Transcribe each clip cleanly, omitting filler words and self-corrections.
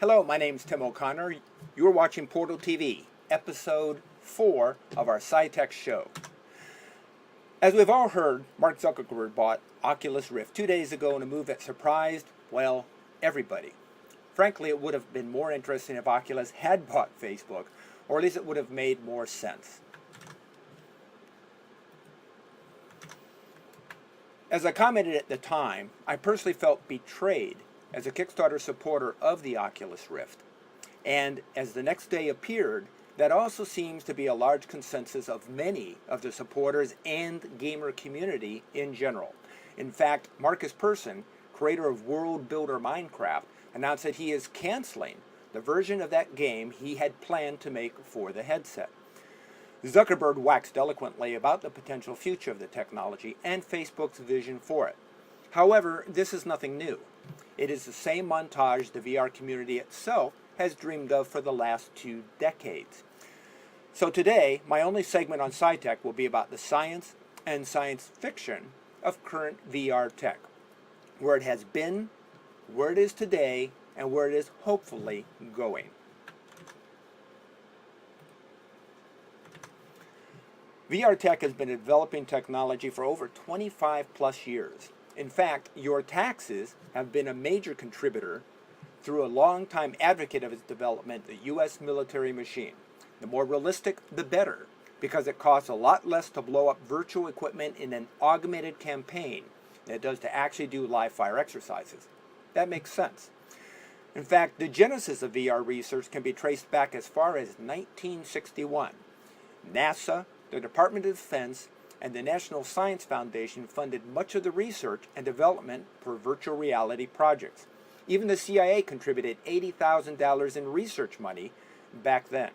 Hello, my name's Tim O'Connor. You're watching Portal TV, episode 4 of our SyTech show. As we've all heard, Mark Zuckerberg bought Oculus Rift 2 days ago in a move that surprised, well, everybody. Frankly, it would have been more interesting if Oculus had bought Facebook, or at least it would have made more sense. As I commented at the time, I personally felt betrayed as a Kickstarter supporter of the Oculus Rift. And as the next day appeared, that also seems to be a large consensus of many of the supporters and gamer community in general. In fact, Marcus Persson, creator of World Builder Minecraft, announced that he is canceling the version of that game he had planned to make for the headset. Zuckerberg waxed eloquently about the potential future of the technology and Facebook's vision for it. However, this is nothing new. It is the same montage the VR community itself has dreamed of for the last 2 decades. So today, my only segment on SyTech will be about the science and science fiction of current VR tech, where it has been, where it is today, and where it is hopefully going. VR tech has been developing technology for over 25 plus years. In fact, your taxes have been a major contributor through a long-time advocate of its development, the U.S. military machine. The more realistic, the better, because it costs a lot less to blow up virtual equipment in an augmented campaign than it does to actually do live fire exercises. That makes sense. In fact, the genesis of VR research can be traced back as far as 1961. NASA, the Department of Defense, and the National Science Foundation funded much of the research and development for virtual reality projects. Even the CIA contributed $80,000 in research money back then.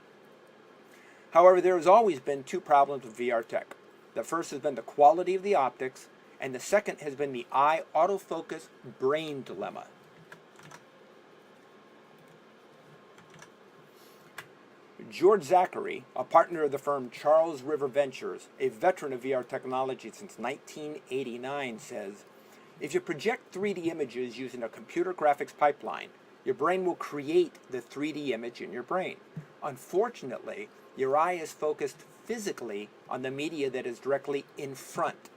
However, there has always been 2 problems with VR tech. The first has been the quality of the optics, and the second has been the eye autofocus brain dilemma. George Zachary, a partner of the firm Charles River Ventures, a veteran of VR technology since 1989, says, if you project 3D images using a computer graphics pipeline, your brain will create the 3D image in your brain. Unfortunately, your eye is focused physically on the media that is directly in front.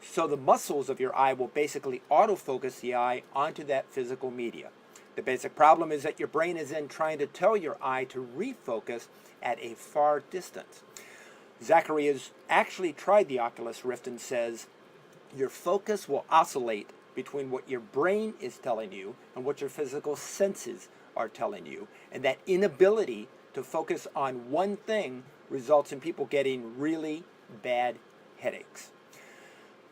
So the muscles of your eye will basically autofocus the eye onto that physical media. The basic problem is that your brain is then trying to tell your eye to refocus at a far distance. Zachary has actually tried the Oculus Rift and says, your focus will oscillate between what your brain is telling you and what your physical senses are telling you. And that inability to focus on one thing results in people getting really bad headaches.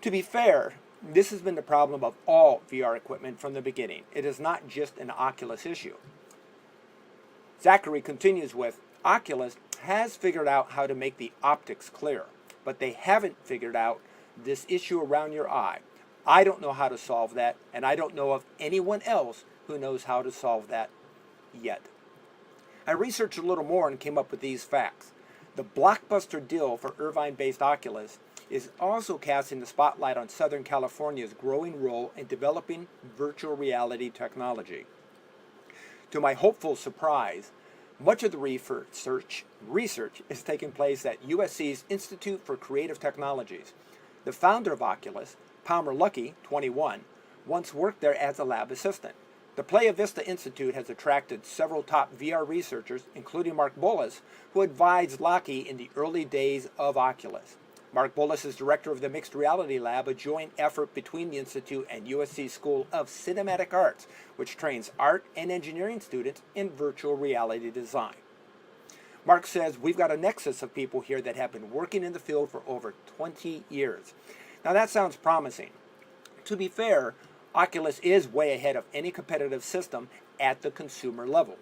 To be fair, this has been the problem of all VR equipment from the beginning. It is not just an Oculus issue. Zachary continues with, Oculus has figured out how to make the optics clear, but they haven't figured out this issue around your eye. I don't know how to solve that, and I don't know of anyone else who knows how to solve that yet. I researched a little more and came up with these facts. The blockbuster deal for Irvine-based Oculus is also casting the spotlight on Southern California's growing role in developing virtual reality technology. To my hopeful surprise, much of the research is taking place at USC's Institute for Creative Technologies. The founder of Oculus, Palmer Luckey, 21, once worked there as a lab assistant. The Playa Vista Institute has attracted several top VR researchers, including Mark Bullis, who advised Luckey in the early days of Oculus. Mark Bullis is director of the Mixed Reality Lab, a joint effort between the Institute and USC School of Cinematic Arts, which trains art and engineering students in virtual reality design. Mark says, we've got a nexus of people here that have been working in the field for over 20 years. Now that sounds promising. To be fair, Oculus is way ahead of any competitive system at the consumer level.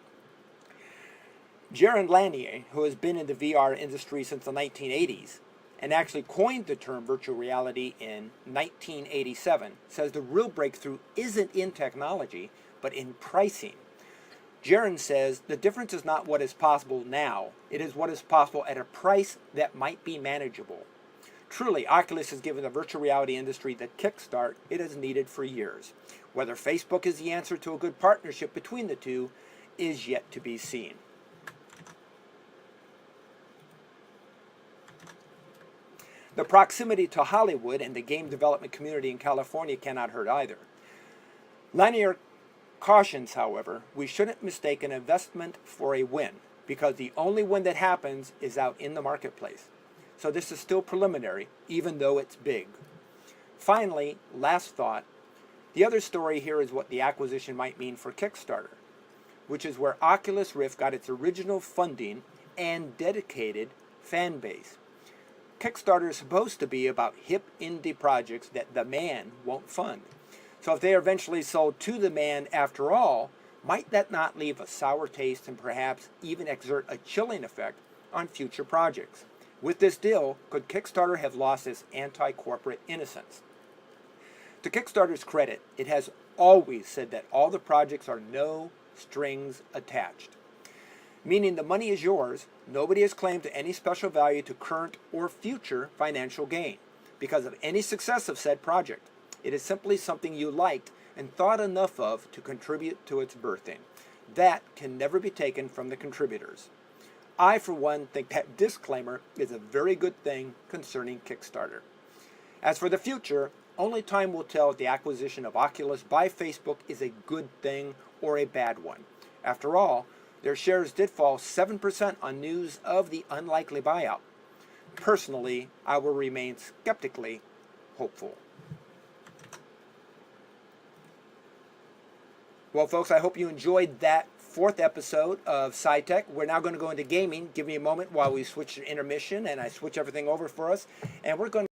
Jaron Lanier, who has been in the VR industry since the 1980s, and actually coined the term virtual reality in 1987, says the real breakthrough isn't in technology, but in pricing. Jaron says the difference is not what is possible now, it is what is possible at a price that might be manageable. Truly, Oculus has given the virtual reality industry the kickstart it has needed for years. Whether Facebook is the answer to a good partnership between the two is yet to be seen. The proximity to Hollywood and the game development community in California cannot hurt either. Lanier cautions, however, we shouldn't mistake an investment for a win, because the only win that happens is out in the marketplace. So this is still preliminary, even though it's big. Finally, last thought, the other story here is what the acquisition might mean for Kickstarter, which is where Oculus Rift got its original funding and dedicated fan base. Kickstarter is supposed to be about hip indie projects that the man won't fund. So if they are eventually sold to the man after all, might that not leave a sour taste and perhaps even exert a chilling effect on future projects? With this deal, could Kickstarter have lost its anti-corporate innocence? To Kickstarter's credit, it has always said that all the projects are no strings attached, meaning the money is yours. Nobody has claimed to any special value to current or future financial gain because of any success of said project. It is simply something you liked and thought enough of to contribute to its birthing. That can never be taken from the contributors. I, for one, think that disclaimer is a very good thing concerning Kickstarter. As for the future, only time will tell if the acquisition of Oculus by Facebook is a good thing or a bad one. After all, their shares did fall 7% on news of the unlikely buyout. Personally, I will remain skeptically hopeful. Well, folks, I hope you enjoyed that fourth episode of SyTech. We're now going to go into gaming. Give me a moment while we switch to intermission and I switch everything over for us. And we're going to